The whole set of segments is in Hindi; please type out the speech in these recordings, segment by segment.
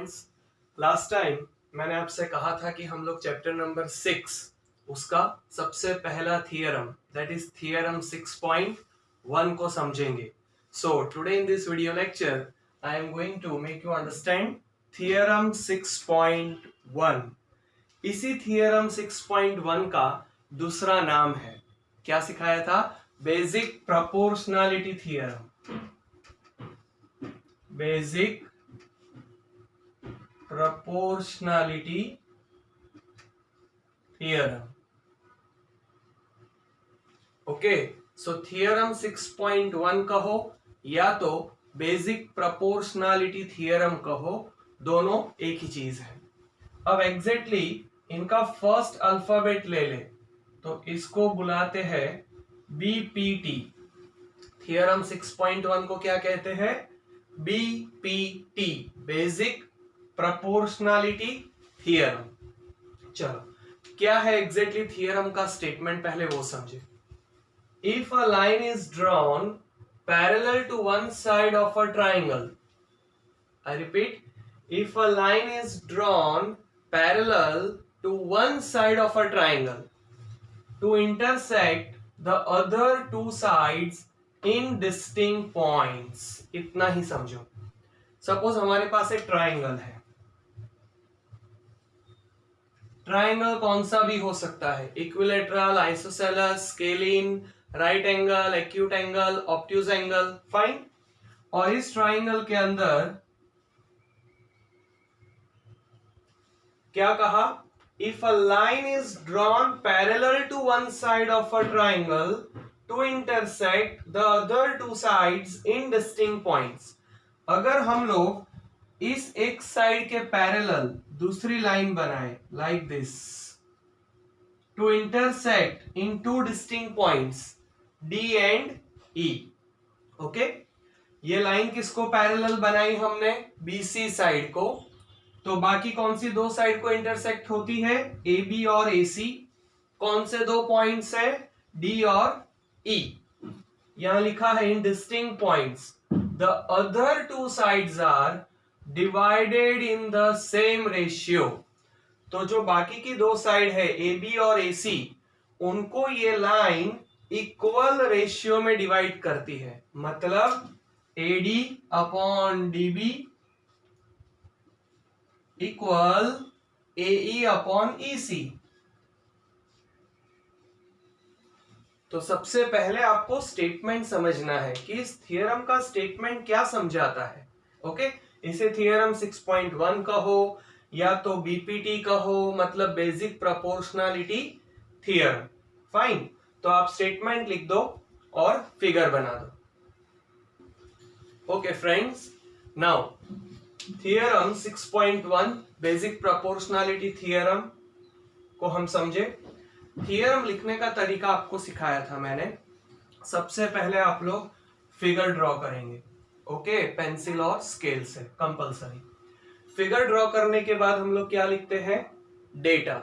फ्रेंड्स, लास्ट टाइम मैंने आपसे कहा था कि हम लोग चैप्टर नंबर 6 उसका सबसे पहला थियरम दैट इज थियरम 6.1 को समझेंगे. So today in this video lecture I am going to make you understand theorem 6.1. इसी थियरम 6.1 का दूसरा नाम है, क्या सिखाया था? Basic proportionality theorem. Basic proportionality theorem. Okay, so theorem 6.1 कहो या तो बेसिक प्रोपोर्शनैलिटी थियरम कहो, दोनों एक ही चीज है. अब एग्जैक्टली इनका फर्स्ट अल्फाबेट ले ले तो इसको बुलाते हैं बीपीटी. थियरम 6.1 को क्या कहते हैं? BPT, basic proportionality theorem. चलो, क्या है एग्जैक्टली थियरम का स्टेटमेंट, पहले वो समझे. If a line is drawn parallel to one side of a triangle, I repeat, if a line is drawn parallel to one side of a triangle to intersect the other two sides in distinct points. इतना ही समझो. सपोज हमारे पास एक ट्राइंगल है. ट्राइंगल कौन सा भी हो सकता है, equilateral, isosceles, scalene, right angle, acute angle, obtuse angle, fine. और इस ट्राइंगल के अंदर क्या कहा? If a line is drawn parallel to one side of a triangle to intersect the other two sides in distinct points. अगर हम लोग इस एक साइड के पैरेलल दूसरी लाइन बनाए like this to intersect in two distinct points D and E. Okay, ये लाइन किसको पैरेलल बनाई हमने? बीसी साइड को. तो बाकी कौन सी दो साइड को इंटरसेक्ट होती है? ए बी और ए सी. कौन से दो पॉइंट्स है? डी और ई. यहां लिखा है in distinct points the other two sides are divided in the same ratio. तो जो बाकी की दो साइड है ए बी और ए सी, उनको ये लाइन इक्वल रेशियो में डिवाइड करती है. मतलब एडी अपॉन डीबी इक्वल एई अपॉन ईसी. तो सबसे पहले आपको स्टेटमेंट समझना है कि इस थियरम का स्टेटमेंट क्या समझाता है. ओके, इसे थियरम 6.1 कहो या तो बीपीटी कहो, मतलब बेसिक प्रोपोर्शनैलिटी थियरम. फाइन, तो आप स्टेटमेंट लिख दो और फिगर बना दो. Okay friends, now theorem 6.1 basic proportionality theorem को हम समझे. थियरम लिखने का तरीका आपको सिखाया था मैंने. सबसे पहले आप लोग फिगर ड्रॉ करेंगे. ओके, पेंसिल और स्केल से कंपलसरी. फिगर ड्रॉ करने के बाद हम लोग क्या लिखते हैं? डेटा.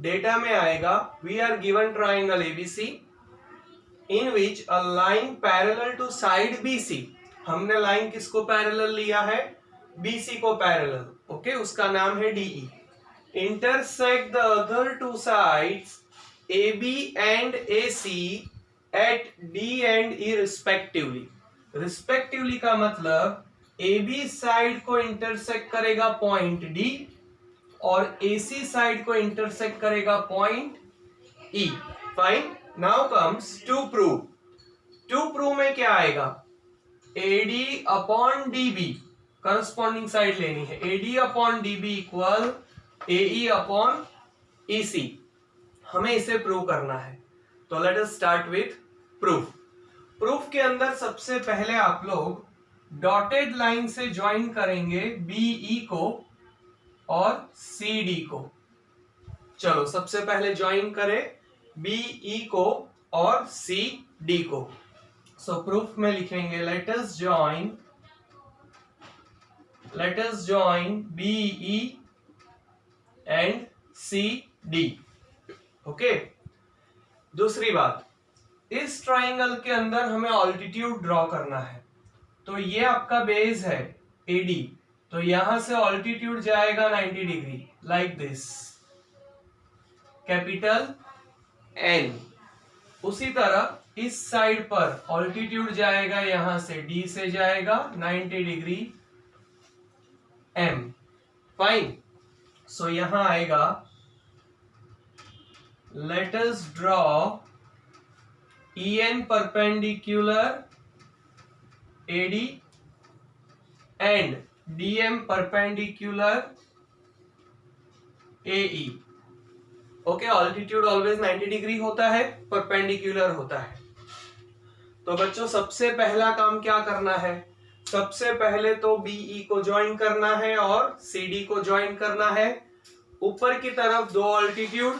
डेटा में आएगा we are given triangle ABC in which a line parallel to side BC. हमने लाइन किसको पैरेलल लिया है? बीसी को पैरेलल. ओके, उसका नाम है DE. Intersect the other two sides AB and AC at D and E respectively. Respectively का मतलब AB साइड को इंटरसेक्ट करेगा पॉइंट D और AC साइड को इंटरसेक्ट करेगा point E. Fine, now comes to prove. To prove में क्या आएगा? AD upon DB, corresponding side लेनी है. AD upon DB equal AE upon EC. हमें इसे प्रूव करना है. तो let us start with proof. Proof के अंदर सबसे पहले आप लोग डॉटेड लाइन से ज्वाइन करेंगे बीई को और सीडी को. चलो, सबसे पहले ज्वाइन करें बीई को और सीडी को. सो प्रूफ में लिखेंगे let us join BE and CD. Okay, दूसरी बात, इस ट्राइंगल के अंदर हमें ऑल्टीट्यूड ड्रॉ करना है. तो ये आपका बेस है एडी, तो यहां से ऑल्टीट्यूड जाएगा 90 degree like this, capital N। उसी तरह इस साइड पर ऑल्टीट्यूड जाएगा, यहां से D से जाएगा 90 डिग्री M। फाइन। सो यहां आएगा, let us draw EN perpendicular AD and DM perpendicular AE। Okay, altitude always 90 degree होता है, परपेंडिकुलर होता है। तो बच्चों सबसे पहला काम क्या करना है? सबसे पहले तो BE को ज्वाइन करना है और CD को ज्वाइन करना है। ऊपर की तरफ दो altitude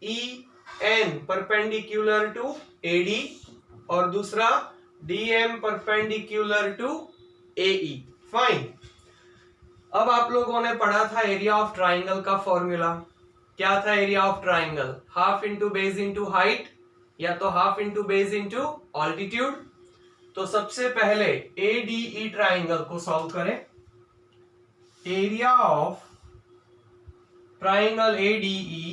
EN perpendicular to AD और दूसरा DM perpendicular to AE। Fine. अब आप लोगों ने पढ़ा था एरिया ऑफ ट्राइंगल का फॉर्मूला। क्या था area of triangle? Half into base into height, या तो half into base into altitude. तो सबसे पहले ADE ट्राइंगल को सॉल्व करें। Area of triangle ADE,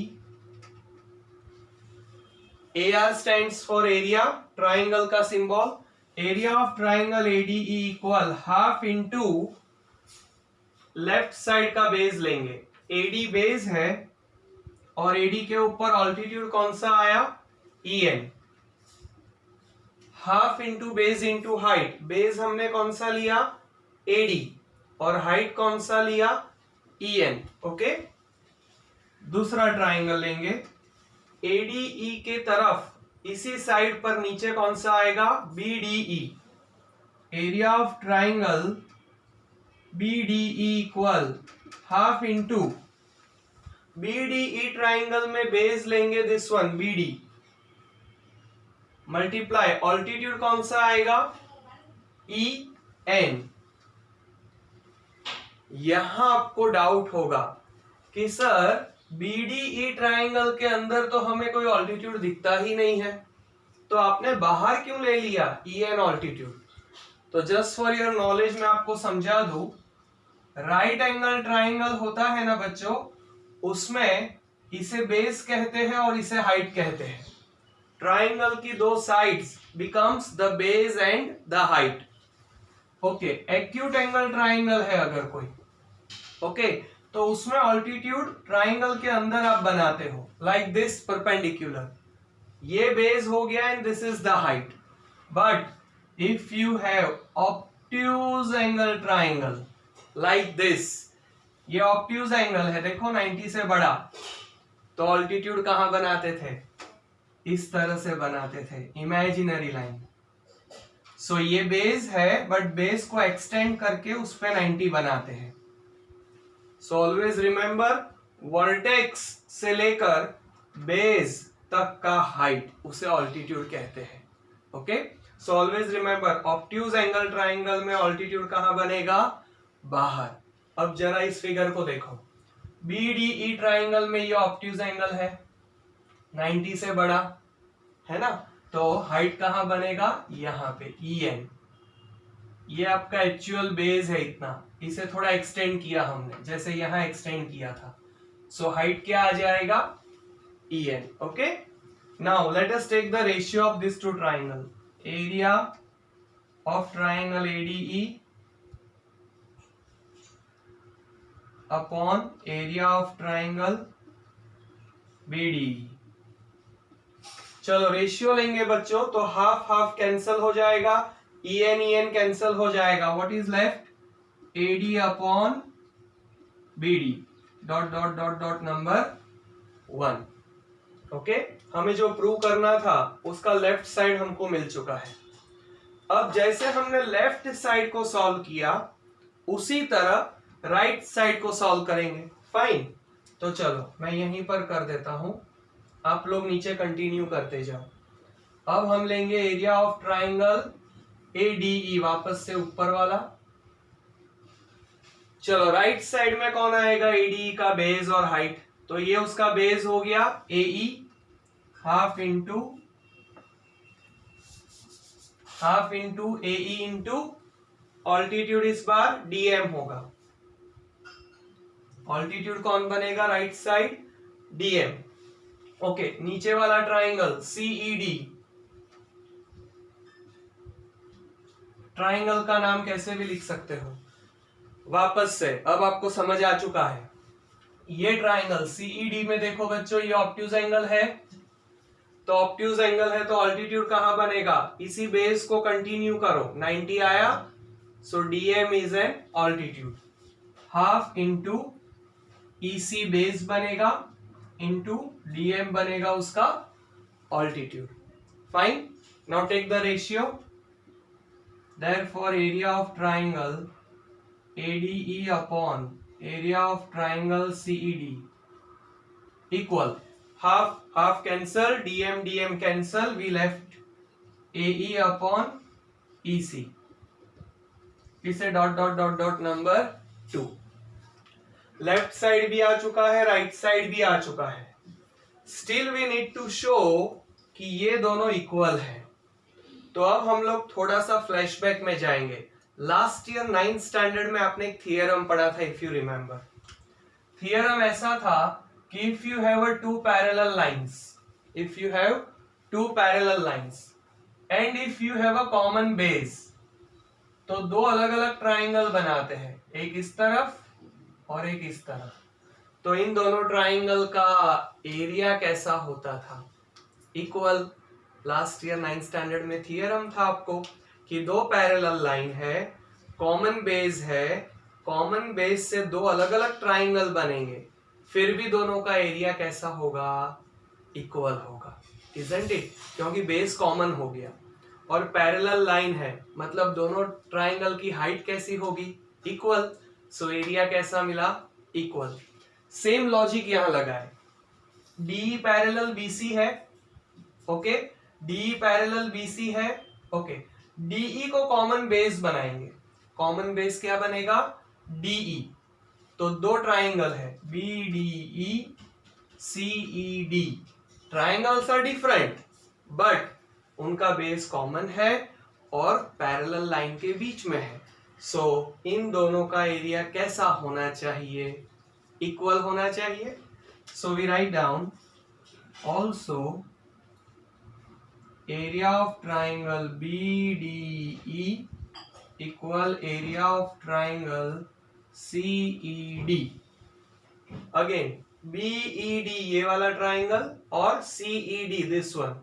AR stands for area, triangle का symbol. Area of triangle ADE equal half into left side का बेस लेंगे। AD बेस है और AD के ऊपर ऑल्टीट्यूड कौन सा आया? EN। Half into base into height, base हमने कौन सा लिया? AD और हाइट कौन सा लिया? EN। ओके, दूसरा ट्राइंगल लेंगे। ADE के तरफ इसी साइड पर नीचे कौन सा आएगा? BDE। Area of triangle BDE equal half into BDE triangle में बेस लेंगे this one BD, multiply altitude कौन सा आएगा? EN। यहां आपको डाउट होगा कि सर BDE ट्राइंगल के अंदर तो हमें कोई ऑल्टीट्यूड दिखता ही नहीं है, तो आपने बाहर क्यों ले लिया EN ऑल्टीट्यूड? तो जस्ट फॉर योर नॉलेज मैं आपको समझा दूं, राइट एंगल ट्राइंगल होता है ना बच्चों, उसमें इसे बेस कहते हैं और इसे हाइट कहते हैं। ट्राइंगल की दो sides becomes the base and the height. Okay, acute angle triangle है अगर कोई, ओके, तो उसमें ऑल्टीट्यूड ट्राइंगल के अंदर आप बनाते हो लाइक दिस परपेंडिकुलर, ये बेस हो गया and this is the height. But if you have obtuse angle triangle like this, ये ऑब्ट्यूज एंगल है, देखो 90 से बड़ा, तो ऑल्टीट्यूड कहां बनाते थे? इस तरह से बनाते थे, इमेजिनरी लाइन। सो ये बेस है, बट बेस को एक्सटेंड करके उस पे 90 बनाते हैं। सो ऑलवेज रिमेंबर, वर्टेक्स से लेकर बेस तक का हाइट उसे ऑल्टीट्यूड कहते हैं। Okay, so always remember, obtuse angle triangle में ऑल्टीट्यूड कहां बनेगा? बाहर। अब जरा इस फिगर को देखो, BDE ट्राइंगल में ये ऑब्ट्यूज एंगल है, 90 से बड़ा है ना, तो हाइट कहां बनेगा? यहां पे EN। ये आपका एक्चुअल बेस है इतना, इसे थोड़ा एक्सटेंड किया हमने, जैसे यहां एक्सटेंड किया था। सो हाइट क्या आ जाएगा? EN। Okay, now let us take the ratio of this two triangle. Area of triangle ADE upon area of triangle BDE। चलो रेशियो लेंगे बच्चों, तो हाफ हाफ कैंसल हो जाएगा, EN कैंसल हो जाएगा, what is left? AD upon BD dot dot dot dot number 1। Okay, हमें जो प्रूव करना था उसका लेफ्ट साइड हमको मिल चुका है। अब जैसे हमने लेफ्ट साइड को सॉल्व किया, उसी तरह राइट साइड को सॉल्व करेंगे। फाइन, तो चलो मैं यहीं पर कर देता हूं, आप लोग नीचे कंटिन्यू करते जाओ। अब हम लेंगे एरिया ऑफ ट्राइंगल ADE, वापस से ऊपर वाला। चलो राइट साइड में कौन आएगा? ADE का बेस और हाइट, तो ये उसका बेस हो गया AE, half into AE into altitude इस बार DM होगा। ऑल्टीट्यूड कौन बनेगा राइट साइड, डीएम। ओके, नीचे वाला ट्राइंगल सीईडी, ट्राइंगल का नाम कैसे भी लिख सकते हो। वापस से अब आपको समझ आ चुका है। ये ट्राइंगल सीईडी में देखो बच्चों, ये ऑब्ट्यूज एंगल है, तो ऑब्ट्यूज एंगल है तो ऑल्टीट्यूड कहां बनेगा, इसी बेस को कंटिन्यू करो, 90 आया, so DM is an altitude, half into EC base बनेगा इंटू डीएम बनेगा उसका altitude. Fine, now take the ratio, therefore area of triangle ADE upon area of triangle CED equal half cancel, DM cancel, we left AE upon EC, इसे dot dot dot dot number 2। Left side भी आ चुका है, राइट साइड भी आ चुका है, still we need to show कि ये दोनों इक्वल है। तो अब हम लोग थोड़ा सा फ्लैशबैक में जाएंगे। लास्ट ईयर 9th स्टैंडर्ड में आपने एक थियरम पढ़ा था, इफ यू रिमेंबर। थियरम ऐसा था कि if you have two parallel lines and if you have a common base, तो दो अलग अलग ट्राइंगल बनाते हैं, एक इस तरफ और एक इस तरफ। तो इन दोनों ट्राइंगल का एरिया कैसा होता था, equal. Last year 9th standard में थियरम था आपको कि दो पैरेलल लाइन है, कॉमन बेस है, कॉमन बेस से दो अलग अलग ट्राइंगल बनेंगे, फिर भी दोनों का एरिया कैसा होगा, इक्वल होगा, इजंट इट, क्योंकि बेस कॉमन हो गया और पैरेलल लाइन है, मतलब दोनों ट्राइंगल की हाइट कैसी होगी, इक्वल, सो एरिया कैसा मिला, इक्वल। सेम लॉजिक यहां लगाए, डी पैरेलल बीसी है, ओके, डी पैरेलल बीसी है, ओके, डीई को कॉमन बेस बनाएंगे, कॉमन बेस क्या बनेगा, डीई, तो दो ट्राइंगल है BDE CED, triangles are different but उनका बेस कॉमन है और पैरेलल लाइन के बीच में है, सो इन दोनों का एरिया कैसा होना चाहिए, इक्वल होना चाहिए। So we write down also area of triangle BDE equal area of triangle CED। Again BED ये वाला ट्राइंगल और CED दिस वन,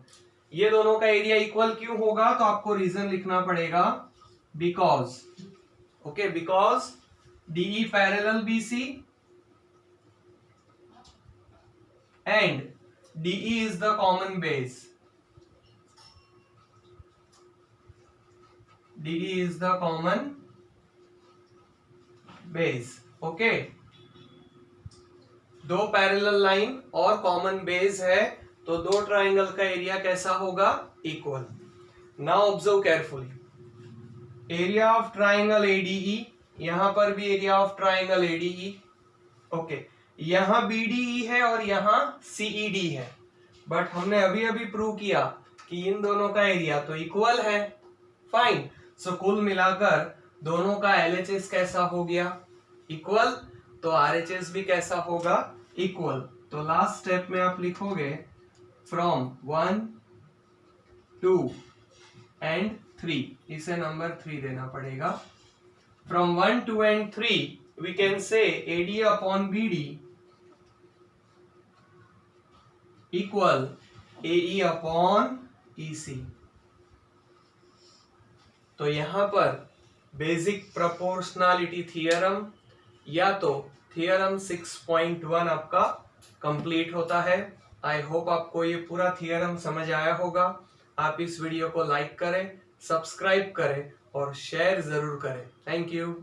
ये दोनों का एरिया इक्वल क्यों होगा, तो आपको रीजन लिखना पड़ेगा, because, okay, because DE parallel BC and DE is the common base, DE is the common base, okay, दो पैरेलल लाइन और कॉमन बेस है, तो दो ट्राइंगल का एरिया कैसा होगा, equal. Now observe carefully, area of triangle ADE, यहां पर भी area of triangle ADE, okay, यहां BDE है और यहां CED है, बट हमने अभी अभी प्रूव किया कि इन दोनों का एरिया तो इक्वल है, फाइन। सो कुल मिलाकर दोनों का LHS कैसा हो गया, इक्वल, तो RHS भी कैसा होगा, इक्वल। तो लास्ट स्टेप में आप लिखोगे फ्रॉम 1 2 एंड 3, इसे नंबर 3 देना पड़ेगा। From 1 2 and 3 we can say AD upon BD equal AE upon EC। तो यहां पर बेसिक प्रोपोर्शनलिटी थियरम या तो थियरम 6.1 आपका कंप्लीट होता है। आई होप आपको ये पूरा थियरम समझ आया होगा। आप इस वीडियो को लाइक करें, सब्सक्राइब करें और शेयर जरूर करें। Thank you.